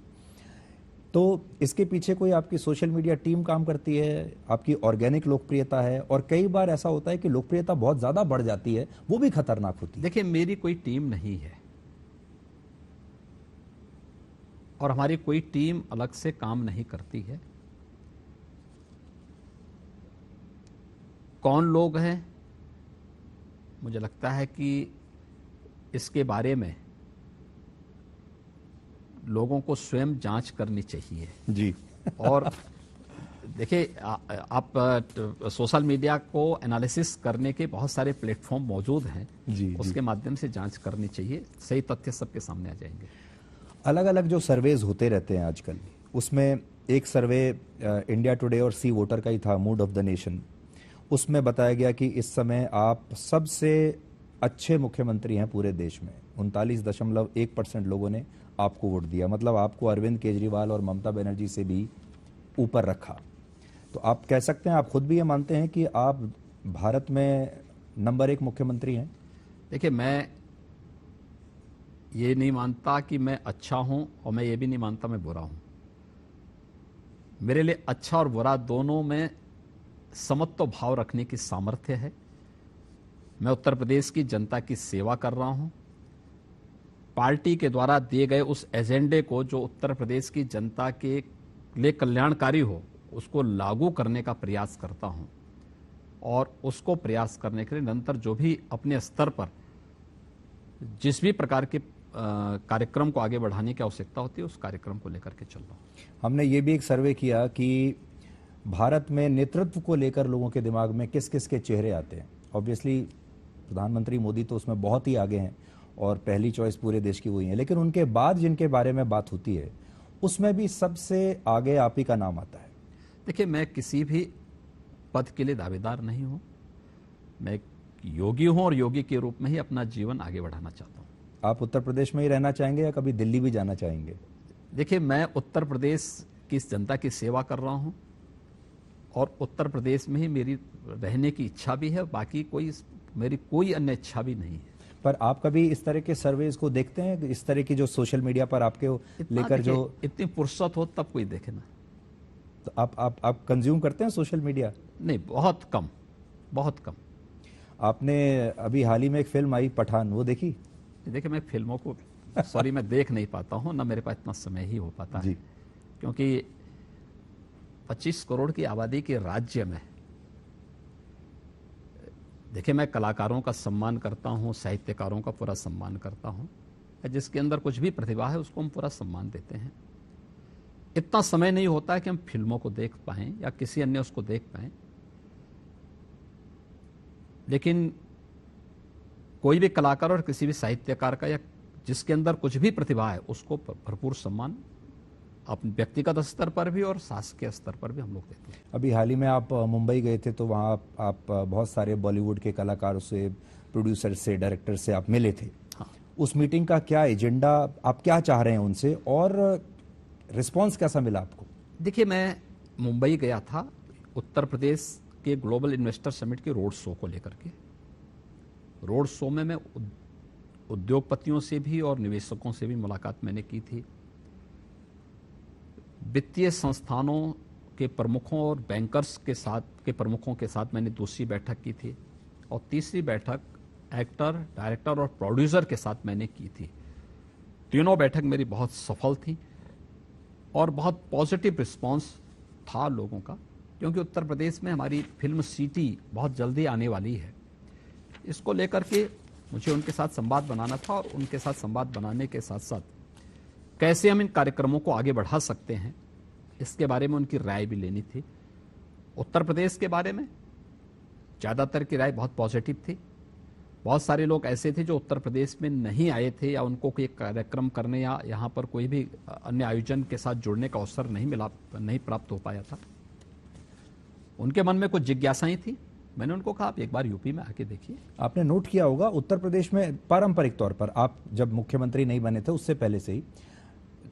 तो इसके पीछे कोई आपकी सोशल मीडिया टीम काम करती है? आपकी ऑर्गेनिक लोकप्रियता है? और कई बार ऐसा होता है कि लोकप्रियता बहुत ज्यादा बढ़ जाती है, वो भी खतरनाक होती है। देखिए, मेरी कोई टीम नहीं है और हमारी कोई टीम अलग से काम नहीं करती है। कौन लोग हैं, मुझे लगता है कि इसके बारे में लोगों को स्वयं जांच करनी चाहिए जी। और देखिए, आप सोशल मीडिया को एनालिसिस करने के बहुत सारे प्लेटफॉर्म मौजूद हैं जी, उसके माध्यम से जांच करनी चाहिए, सही तथ्य सबके सामने आ जाएंगे। अलग अलग जो सर्वेज होते रहते हैं आजकल, उसमें एक सर्वे इंडिया टुडे और सी वोटर का ही था, मूड ऑफ द नेशन। उसमें बताया गया कि इस समय आप सबसे अच्छे मुख्यमंत्री हैं पूरे देश में। 39.1% लोगों ने आपको वोट दिया, मतलब आपको अरविंद केजरीवाल और ममता बनर्जी से भी ऊपर रखा। तो आप कह सकते हैं, आप खुद भी ये मानते हैं कि आप भारत में नंबर 1 मुख्यमंत्री हैं? देखिए, मैं ये नहीं मानता कि मैं अच्छा हूं और मैं ये भी नहीं मानता मैं बुरा हूं। मेरे लिए अच्छा और बुरा दोनों में समत्व भाव रखने की सामर्थ्य है। मैं उत्तर प्रदेश की जनता की सेवा कर रहा हूं। पार्टी के द्वारा दिए गए उस एजेंडे को जो उत्तर प्रदेश की जनता के लिए कल्याणकारी हो, उसको लागू करने का प्रयास करता हूं और उसको प्रयास करने के लिए निरंतर जो भी अपने स्तर पर जिस भी प्रकार के कार्यक्रम को आगे बढ़ाने की आवश्यकता होती है, उस कार्यक्रम को लेकर के चल रहा हूं। हमने ये भी एक सर्वे किया कि भारत में नेतृत्व को लेकर लोगों के दिमाग में किस किस के चेहरे आते हैं। ऑब्वियसली प्रधानमंत्री मोदी तो उसमें बहुत ही आगे हैं और पहली चॉइस पूरे देश की वही है, लेकिन उनके बाद जिनके बारे में बात होती है उसमें भी सबसे आगे आप ही का नाम आता है। देखिए, मैं किसी भी पद के लिए दावेदार नहीं हूं। मैं एक योगी हूं और योगी के रूप में ही अपना जीवन आगे बढ़ाना चाहता हूं। आप उत्तर प्रदेश में ही रहना चाहेंगे या कभी दिल्ली भी जाना चाहेंगे? देखिए, मैं उत्तर प्रदेश की जनता की सेवा कर रहा हूं और उत्तर प्रदेश में ही मेरी रहने की इच्छा भी है, बाकी मेरी कोई अन्य इच्छा भी नहीं है। पर आप कभी इस तरह के सर्वेज को देखते हैं, इस तरह की जो सोशल मीडिया पर आपके लेकर जो इतनी फुर्सत हो तब कोई देखे ना। तो आप कंज्यूम करते हैं सोशल मीडिया? नहीं, बहुत कम, बहुत कम। आपने अभी हाल ही में एक फिल्म आई पठान, वो देखी? देखिए, मैं फिल्मों को सॉरी मैं देख नहीं पाता हूँ, ना मेरे पास इतना समय ही हो पाता जी। है, क्योंकि 25 करोड़ की आबादी के राज्य में देखिए, मैं कलाकारों का सम्मान करता हूँ, साहित्यकारों का पूरा सम्मान करता हूँ, जिसके अंदर कुछ भी प्रतिभा है उसको हम पूरा सम्मान देते हैं। इतना समय नहीं होता है कि हम फिल्मों को देख पाएं या किसी अन्य उसको देख पाएं, लेकिन कोई भी कलाकार और किसी भी साहित्यकार का या जिसके अंदर कुछ भी प्रतिभा है उसको भरपूर सम्मान अपने व्यक्तिगत स्तर पर भी और शासकीय स्तर पर भी हम लोग देते हैं। अभी हाल ही में आप मुंबई गए थे, तो वहाँ आप बहुत सारे बॉलीवुड के कलाकारों से, प्रोड्यूसर से, डायरेक्टर से आप मिले थे। हाँ। उस मीटिंग का क्या एजेंडा, आप क्या चाह रहे हैं उनसे, और रिस्पांस कैसा मिला आपको? देखिए, मैं मुंबई गया था उत्तर प्रदेश के ग्लोबल इन्वेस्टर समिट के रोड शो को लेकर के। रोड शो में मैं उद्योगपतियों से भी और निवेशकों से भी मुलाकात मैंने की थी। वित्तीय संस्थानों के प्रमुखों और बैंकर्स के प्रमुखों के साथ मैंने दूसरी बैठक की थी, और तीसरी बैठक एक्टर, डायरेक्टर और प्रोड्यूसर के साथ मैंने की थी। तीनों बैठक मेरी बहुत सफल थी और बहुत पॉजिटिव रिस्पांस था लोगों का, क्योंकि उत्तर प्रदेश में हमारी फिल्म सिटी बहुत जल्दी आने वाली है। इसको लेकर के मुझे उनके साथ संवाद बनाना था, और उनके साथ संवाद बनाने के साथ साथ कैसे हम इन कार्यक्रमों को आगे बढ़ा सकते हैं, इसके बारे में उनकी राय भी लेनी थी। उत्तर प्रदेश के बारे में ज़्यादातर की राय बहुत पॉजिटिव थी। बहुत सारे लोग ऐसे थे जो उत्तर प्रदेश में नहीं आए थे, या उनको कोई कार्यक्रम करने या यहाँ पर कोई भी अन्य आयोजन के साथ जुड़ने का अवसर नहीं प्राप्त हो पाया था। उनके मन में कुछ जिज्ञासाएं थी। मैंने उनको कहा, आप एक बार यूपी में आके देखिए। आपने नोट किया होगा, उत्तर प्रदेश में पारंपरिक तौर पर, आप जब मुख्यमंत्री नहीं बने थे उससे पहले से ही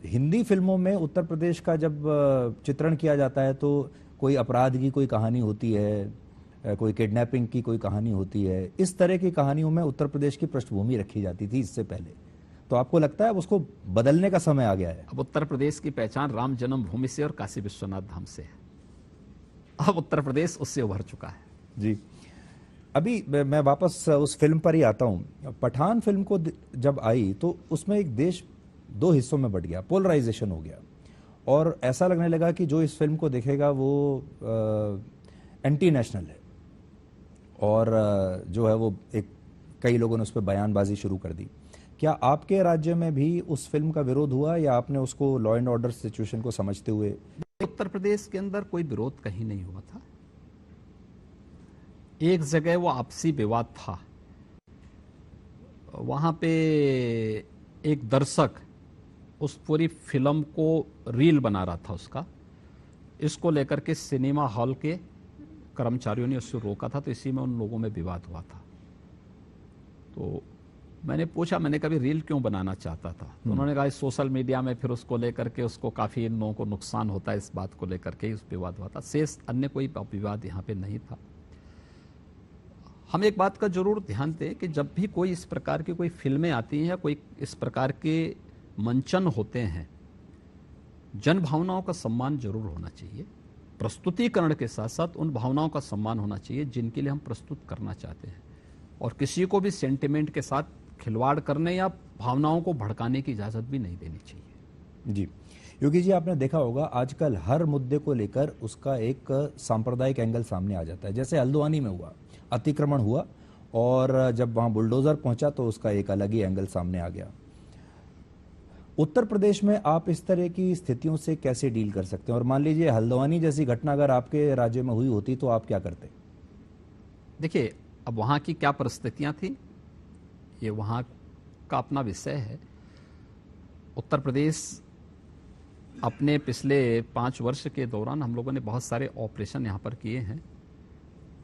हिंदी फिल्मों में उत्तर प्रदेश का जब चित्रण किया जाता है तो कोई अपराध की कोई कहानी होती है, कोई किडनैपिंग की कोई कहानी होती है, इस तरह की कहानियों में उत्तर प्रदेश की पृष्ठभूमि रखी जाती थी इससे पहले। तो आपको लगता है अब उसको बदलने का समय आ गया है? अब उत्तर प्रदेश की पहचान राम जन्मभूमि से और काशी विश्वनाथ धाम से है। अब उत्तर प्रदेश उससे उभर चुका है। जी। अभी मैं वापस उस फिल्म पर ही आता हूँ। पठान फिल्म को जब आई तो उसमें एक देश दो हिस्सों में बट गया, पोलराइजेशन हो गया, और ऐसा लगने लगा कि जो इस फिल्म को देखेगा वो एंटी नेशनल है, और जो है वो एक कई लोगों ने उस पर बयानबाजी शुरू कर दी। क्या आपके राज्य में भी उस फिल्म का विरोध हुआ, या आपने उसको लॉ एंड ऑर्डर सिचुएशन को समझते हुए? उत्तर प्रदेश के अंदर कोई विरोध कहीं नहीं हुआ था। एक जगह वो आपसी विवाद था, वहां पे एक दर्शक उस पूरी फिल्म को रील बना रहा था उसका, इसको लेकर के सिनेमा हॉल के कर्मचारियों ने उससे रोका था, तो इसी में उन लोगों में विवाद हुआ था। तो मैंने पूछा, मैंने कभी रील क्यों बनाना चाहता था, तो उन्होंने कहा सोशल मीडिया में फिर उसको लेकर के उसको काफ़ी इन लोगों को नुकसान होता है, इस बात को लेकर के उस विवाद हुआ था। शेष अन्य कोई विवाद यहाँ पे नहीं था। हम एक बात का जरूर ध्यान दें कि जब भी कोई इस प्रकार की कोई फिल्में आती हैं या कोई इस प्रकार के मंचन होते हैं, जन भावनाओं का सम्मान जरूर होना चाहिए। प्रस्तुतिकरण के साथ साथ उन भावनाओं का सम्मान होना चाहिए जिनके लिए हम प्रस्तुत करना चाहते हैं, और किसी को भी सेंटिमेंट के साथ खिलवाड़ करने या भावनाओं को भड़काने की इजाज़त भी नहीं देनी चाहिए। जी योगी जी, आपने देखा होगा आजकल हर मुद्दे को लेकर उसका एक सांप्रदायिक एंगल सामने आ जाता है। जैसे हल्द्वानी में हुआ, अतिक्रमण हुआ, और जब वहां बुलडोजर पहुंचा तो उसका एक अलग ही एंगल सामने आ गया। उत्तर प्रदेश में आप इस तरह की स्थितियों से कैसे डील कर सकते हैं? और मान लीजिए हल्द्वानी जैसी घटना अगर आपके राज्य में हुई होती तो आप क्या करते? देखिए, अब वहाँ की क्या परिस्थितियाँ थी ये वहाँ का अपना विषय है। उत्तर प्रदेश अपने पिछले 5 वर्ष के दौरान हम लोगों ने बहुत सारे ऑपरेशन यहाँ पर किए हैं,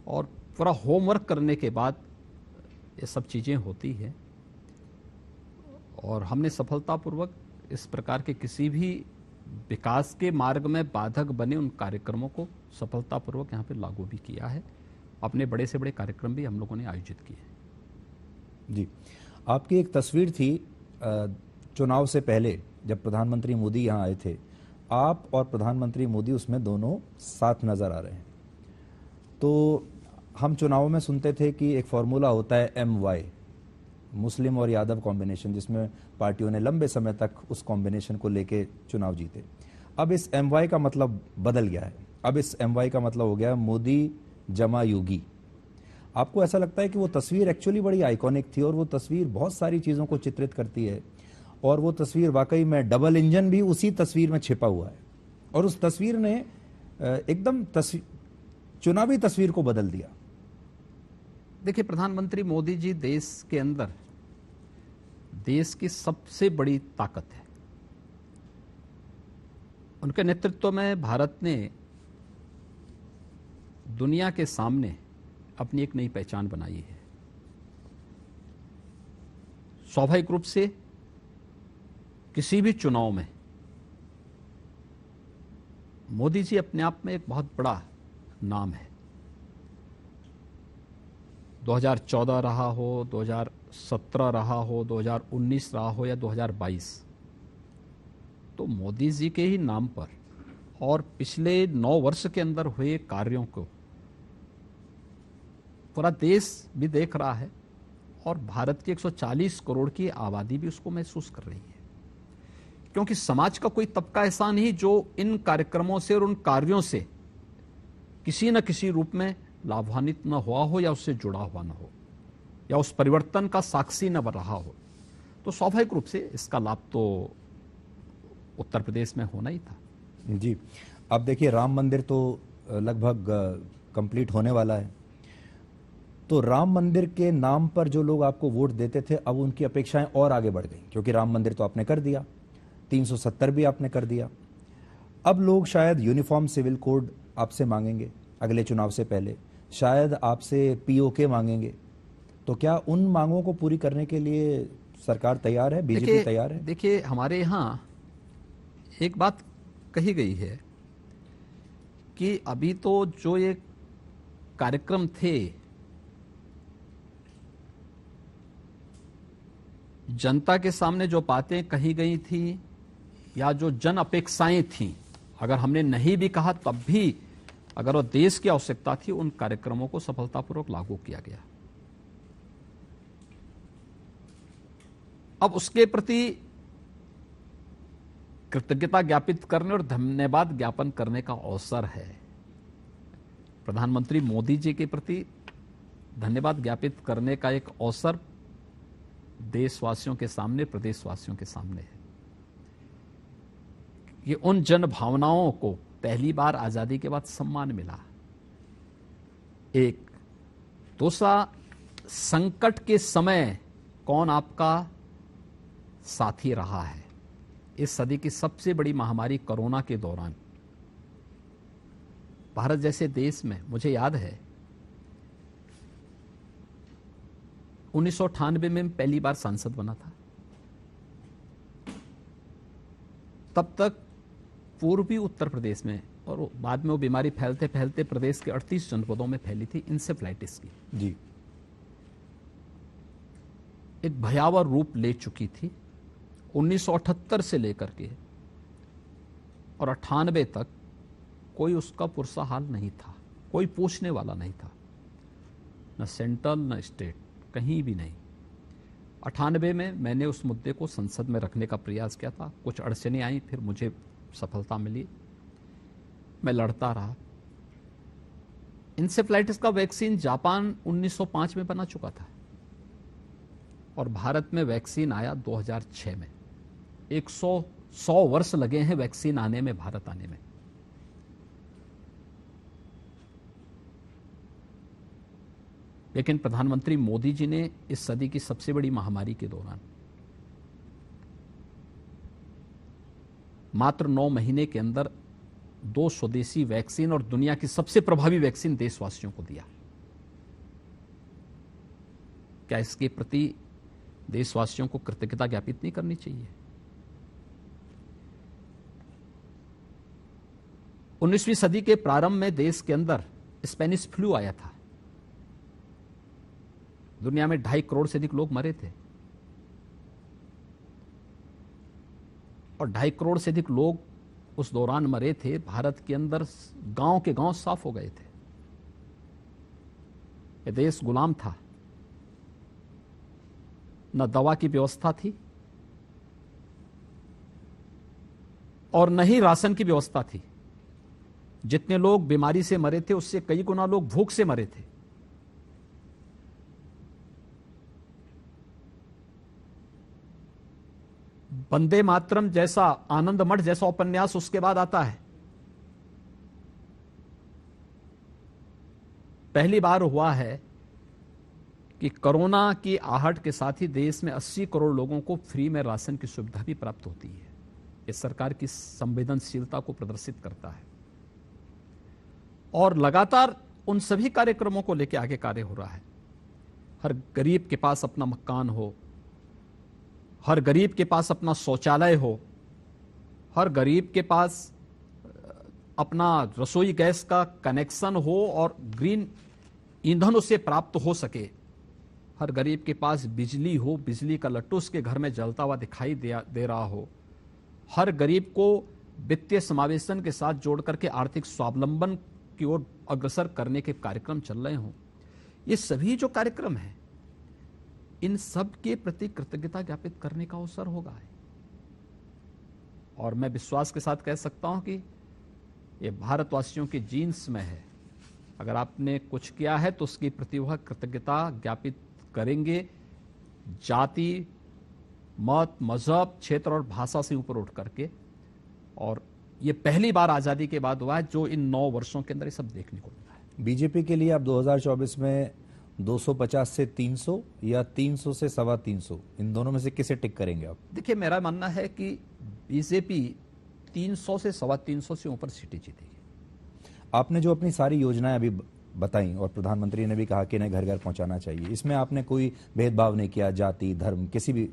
और पूरा होमवर्क करने के बाद ये सब चीज़ें होती हैं, और हमने सफलतापूर्वक इस प्रकार के किसी भी विकास के मार्ग में बाधक बने उन कार्यक्रमों को सफलतापूर्वक यहाँ पे लागू भी किया है। अपने बड़े से बड़े कार्यक्रम भी हम लोगों ने आयोजित किए हैं। जी, आपकी एक तस्वीर थी चुनाव से पहले जब प्रधानमंत्री मोदी यहाँ आए थे, आप और प्रधानमंत्री मोदी उसमें दोनों साथ नजर आ रहे हैं। तो हम चुनावों में सुनते थे कि एक फॉर्मूला होता है MY, मुस्लिम और यादव कॉम्बिनेशन, जिसमें पार्टियों ने लंबे समय तक उस कॉम्बिनेशन को लेके चुनाव जीते। अब इस MY का मतलब बदल गया है। अब इस MY का मतलब हो गया मोदी जमा योगी। आपको ऐसा लगता है कि वो तस्वीर एक्चुअली बड़ी आइकॉनिक थी और वो तस्वीर बहुत सारी चीज़ों को चित्रित करती है, और वो तस्वीर वाकई में डबल इंजन भी उसी तस्वीर में छिपा हुआ है, और उस तस्वीर ने एकदम चुनावी तस्वीर को बदल दिया। देखिए, प्रधानमंत्री मोदी जी देश के अंदर देश की सबसे बड़ी ताकत है। उनके नेतृत्व में भारत ने दुनिया के सामने अपनी एक नई पहचान बनाई है। स्वाभाविक रूप से किसी भी चुनाव में मोदी जी अपने आप में एक बहुत बड़ा नाम है। 2014 रहा हो, 2017 रहा हो, 2019 रहा हो या 2022, तो मोदी जी के ही नाम पर और पिछले 9 वर्ष के अंदर हुए कार्यों को पूरा देश भी देख रहा है, और भारत की 140 करोड़ की आबादी भी उसको महसूस कर रही है। क्योंकि समाज का कोई तबका ऐसा नहीं जो इन कार्यक्रमों से और उन कार्यों से किसी न किसी रूप में लाभान्वित न हुआ हो या उससे जुड़ा हुआ न हो या उस परिवर्तन का साक्षी न बन रहा हो। तो स्वाभाविक रूप से इसका लाभ तो उत्तर प्रदेश में होना ही था। जी, अब देखिए, राम मंदिर तो लगभग कंप्लीट होने वाला है। तो राम मंदिर के नाम पर जो लोग आपको वोट देते थे, अब उनकी अपेक्षाएं और आगे बढ़ गई, क्योंकि राम मंदिर तो आपने कर दिया, 370 भी आपने कर दिया। अब लोग शायद यूनिफॉर्म सिविल कोड आपसे मांगेंगे अगले चुनाव से पहले, शायद आपसे POK मांगेंगे। तो क्या उन मांगों को पूरी करने के लिए सरकार तैयार है, बीजेपी तैयार है? देखिए, हमारे यहाँ एक बात कही गई है कि अभी तो जो ये कार्यक्रम थे, जनता के सामने जो बातें कही गई थी या जो जन अपेक्षाएं थीं, अगर हमने नहीं भी कहा तब भी अगर वो देश की आवश्यकता थी, उन कार्यक्रमों को सफलतापूर्वक लागू किया गया। अब उसके प्रति कृतज्ञता ज्ञापित करने और धन्यवाद ज्ञापन करने का अवसर है। प्रधानमंत्री मोदी जी के प्रति धन्यवाद ज्ञापित करने का एक अवसर देशवासियों के सामने, प्रदेशवासियों के सामने है। ये उन जन भावनाओं को पहली बार आजादी के बाद सम्मान मिला। एक दूसरा, संकट के समय कौन आपका साथी रहा है। इस सदी की सबसे बड़ी महामारी कोरोना के दौरान भारत जैसे देश में, मुझे याद है 1998 में पहली बार सांसद बना था। तब तक पूर्वी उत्तर प्रदेश में, और बाद में वो बीमारी फैलते फैलते प्रदेश के 38 जनपदों में फैली थी, इंसेफ्लाइटिस की। जी, एक भयावह रूप ले चुकी थी। 1978 से लेकर के और 98 तक कोई उसका पुरसा हाल नहीं था, कोई पूछने वाला नहीं था, न सेंट्रल न स्टेट, कहीं भी नहीं। 98 में मैंने उस मुद्दे को संसद में रखने का प्रयास किया था। कुछ अड़चनें आई, फिर मुझे सफलता मिली, मैं लड़ता रहा। इंसेफ्लाइटिस का वैक्सीन जापान 1905 में बना चुका था और भारत में वैक्सीन आया 2006 में। 100 वर्ष लगे हैं वैक्सीन आने में, भारत आने में। लेकिन प्रधानमंत्री मोदी जी ने इस सदी की सबसे बड़ी महामारी के दौरान मात्र 9 महीने के अंदर 2 स्वदेशी वैक्सीन और दुनिया की सबसे प्रभावी वैक्सीन देशवासियों को दिया। क्या इसके प्रति देशवासियों को कृतज्ञता ज्ञापित नहीं करनी चाहिए? 19वीं सदी के प्रारंभ में देश के अंदर स्पेनिश फ्लू आया था। दुनिया में 2.5 करोड़ से अधिक लोग मरे थे और 2.5 करोड़ से अधिक लोग उस दौरान मरे थे। भारत के अंदर गांव के गांव साफ हो गए थे। ये देश गुलाम था, न दवा की व्यवस्था थी और न ही राशन की व्यवस्था थी। जितने लोग बीमारी से मरे थे उससे कई गुना लोग भूख से मरे थे। वंदे मातरम जैसा, आनंद मठ जैसा उपन्यास उसके बाद आता है। पहली बार हुआ है कि कोरोना की आहट के साथ ही देश में 80 करोड़ लोगों को फ्री में राशन की सुविधा भी प्राप्त होती है। ये सरकार की संवेदनशीलता को प्रदर्शित करता है और लगातार उन सभी कार्यक्रमों को लेकर आगे कार्य हो रहा है। हर गरीब के पास अपना मकान हो, हर गरीब के पास अपना शौचालय हो, हर गरीब के पास अपना रसोई गैस का कनेक्शन हो और ग्रीन ईंधन उसे प्राप्त हो सके, हर गरीब के पास बिजली हो, बिजली का लट्टू उसके घर में जलता हुआ दिखाई दे रहा हो, हर गरीब को वित्तीय समावेशन के साथ जोड़ करके आर्थिक स्वावलंबन की ओर अग्रसर करने के कार्यक्रम चल रहे हों। ये सभी जो कार्यक्रम हैं, इन सब के प्रति कृतज्ञता ज्ञापित करने का अवसर होगा। और मैं विश्वास के साथ कह सकता हूं कि ये भारतवासियों के जीन्स में है। अगर आपने कुछ किया है तो उसकी प्रति वह कृतज्ञता ज्ञापित करेंगे, जाति, मत, मजहब, क्षेत्र और भाषा से ऊपर उठ करके। और ये पहली बार आजादी के बाद हुआ है जो इन 9 वर्षों के अंदर ये सब देखने को मिला है। बीजेपी के लिए आप 2024 में 250 से 300 या 300 से 325, इन दोनों में से किसे टिक करेंगे आप? देखिए, मेरा मानना है कि बीजेपी 300 से 325 से ऊपर सीटें जीतेगी। आपने जो अपनी सारी योजनाएं अभी बताई और प्रधानमंत्री ने भी कहा कि इन्हें घर घर पहुंचाना चाहिए, इसमें आपने कोई भेदभाव नहीं किया जाति, धर्म, किसी भी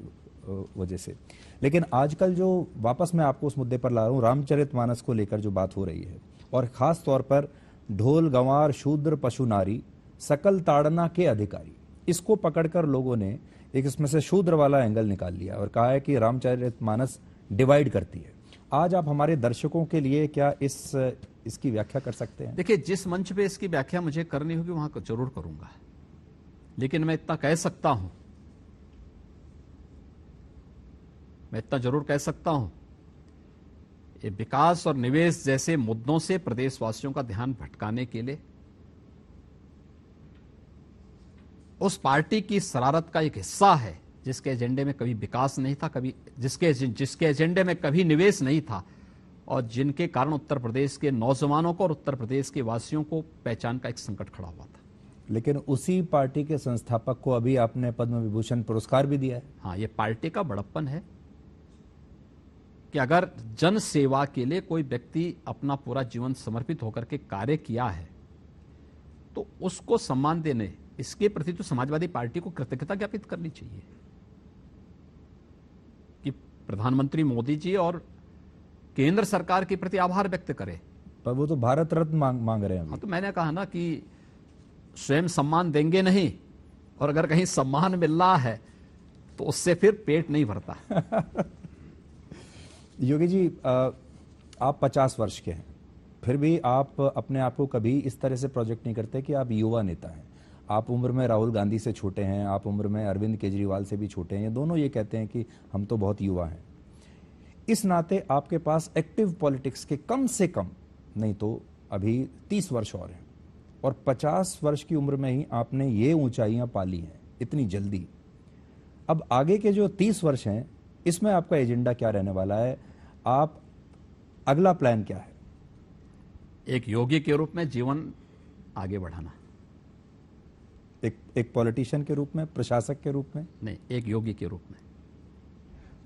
वजह से। लेकिन आजकल जो वापस मैं आपको उस मुद्दे पर ला रहा हूं, रामचरितमानस को लेकर जो बात हो रही है, और खास तौर पर ढोल गंवार शूद्र पशु नारी सकल ताड़ना के अधिकारी, इसको पकड़कर लोगों ने एक इसमें से शूद्र वाला एंगल निकाल लिया और कहा है कि रामचरितमानस डिवाइड करती है। आज आप हमारे दर्शकों के लिए क्या इसकी व्याख्या कर सकते हैं? देखिए, जिस मंच पे इसकी व्याख्या मुझे करनी होगी वहां जरूर करूंगा, लेकिन मैं इतना कह सकता हूं, मैं इतना जरूर कह सकता हूं, ये विकास और निवेश जैसे मुद्दों से प्रदेशवासियों का ध्यान भटकाने के लिए उस पार्टी की शरारत का एक हिस्सा है जिसके एजेंडे में कभी विकास नहीं था, कभी जिसके एजेंडे में कभी निवेश नहीं था, और जिनके कारण उत्तर प्रदेश के नौजवानों को और उत्तर प्रदेश के वासियों को पहचान का एक संकट खड़ा हुआ था। लेकिन उसी पार्टी के संस्थापक को अभी आपने पद्म विभूषण पुरस्कार भी दिया है। हाँ, ये पार्टी का बड़प्पन है कि अगर जन सेवा के लिए कोई व्यक्ति अपना पूरा जीवन समर्पित होकर के कार्य किया है तो उसको सम्मान देने, इसके प्रति तो समाजवादी पार्टी को कृतज्ञता ज्ञापित करनी चाहिए कि प्रधानमंत्री मोदी जी और केंद्र सरकार के प्रति आभार व्यक्त करे। पर वो तो भारत रत्न मांग रहे हैं। हाँ, तो मैंने कहा ना कि स्वयं सम्मान देंगे नहीं, और अगर कहीं सम्मान मिल रहा है तो उससे फिर पेट नहीं भरता। योगी जी, आप 50 वर्ष के हैं, फिर भी आप अपने आप को कभी इस तरह से प्रोजेक्ट नहीं करते कि आप युवा नेता हैं। आप उम्र में राहुल गांधी से छोटे हैं, आप उम्र में अरविंद केजरीवाल से भी छोटे हैं। ये दोनों ये कहते हैं कि हम तो बहुत युवा हैं। इस नाते आपके पास एक्टिव पॉलिटिक्स के कम से कम नहीं तो अभी 30 वर्ष और हैं, और 50 वर्ष की उम्र में ही आपने ये ऊंचाइयां पाली हैं इतनी जल्दी। अब आगे के जो 30 वर्ष हैं, इसमें आपका एजेंडा क्या रहने वाला है? आप अगला प्लान क्या है? एक योगी के रूप में जीवन आगे बढ़ाना। एक पॉलिटिशियन के रूप में, प्रशासक के रूप में नहीं, एक योगी के रूप में।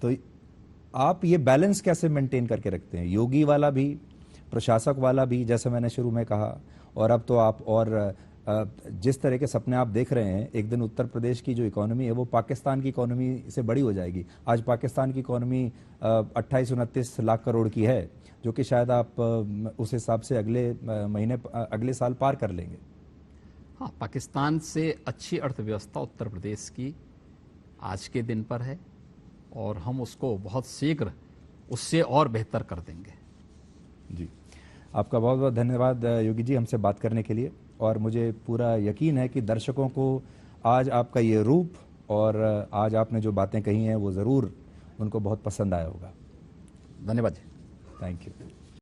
तो आप ये बैलेंस कैसे मेंटेन करके रखते हैं? योगी वाला भी, प्रशासक वाला भी, जैसे मैंने शुरू में कहा, और अब तो आप और जिस तरह के सपने आप देख रहे हैं, एक दिन उत्तर प्रदेश की जो इकोनॉमी है वो पाकिस्तान की इकोनॉमी से बड़ी हो जाएगी। आज पाकिस्तान की इकोनॉमी 28-29 लाख करोड़ की है, जो कि शायद आप उस हिसाब से अगले साल पार कर लेंगे। हाँ, पाकिस्तान से अच्छी अर्थव्यवस्था उत्तर प्रदेश की आज के दिन पर है, और हम उसको बहुत शीघ्र उससे और बेहतर कर देंगे। जी, आपका बहुत बहुत धन्यवाद योगी जी, हमसे बात करने के लिए। और मुझे पूरा यकीन है कि दर्शकों को आज आपका ये रूप और आज आपने जो बातें कही हैं वो ज़रूर उनको बहुत पसंद आया होगा। धन्यवाद जी। Thank you.